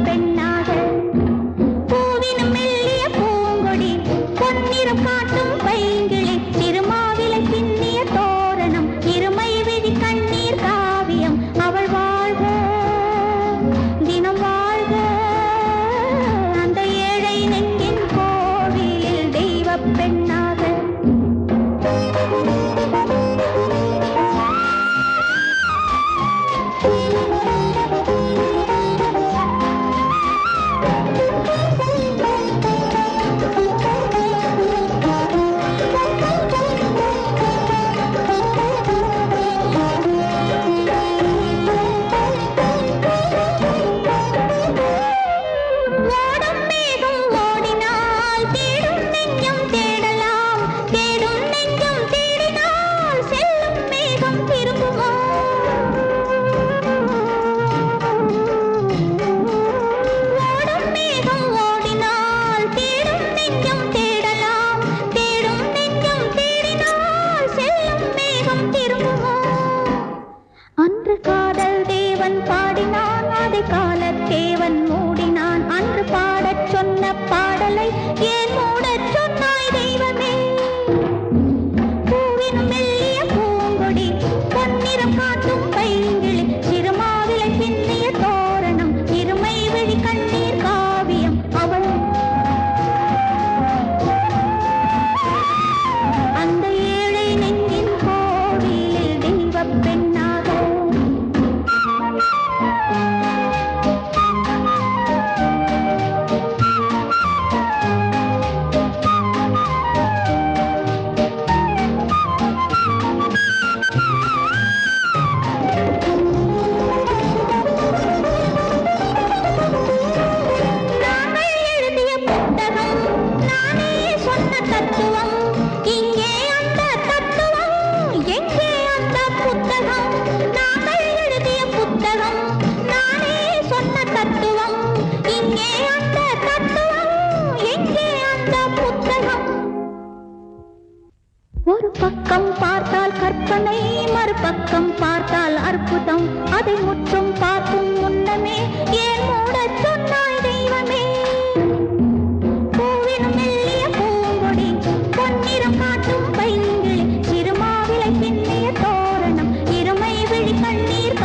பெண்ணாக பூவினும் மெல்லிய பூங்கொடி பொன்னிறம் காட்டும் பைங்கிளி திருமாவிலை பின்னிய தோரணம் இருமை விழி கண்ணீர் காவியம் அவள் வாழ்க தினம் வாழ்க அந்த ஏழை நெஞ்சின் கோவிலில் தெய்வ பெண்ணாக காலத்தேவன் மூடினான் அன்று பாடச் சொன்ன பாடலை ஏன் மூடச் சொன்னாய் தெய்வமே பூவினும் மெல்லிய பூங்கொடி பொன்னிறம் காட்டும் பைங்கிளி திருமாவிலை பின்னிய தோரணம் இருமை விழி கண்ணீர் காவியம் அவள் அந்த ஏழை நெஞ்சின் கோவிலில் தெய்வ பெண்ணாக ஒரு பக்கம் பார்த்தால் கற்பனை மறுபக்கம் பார்த்தால் அற்புதம் அதை முற்றும் பார்க்கும் முன்னமே ஏன் மூடச் சொன்னாய் தெய்வமே பூவினும் மெல்லிய பூங்கொடி பொன்னிறம் காட்டும் பைங்கிளி திருமாவிலை பின்னிய தோரணம் இருமை விழி கண்ணீர்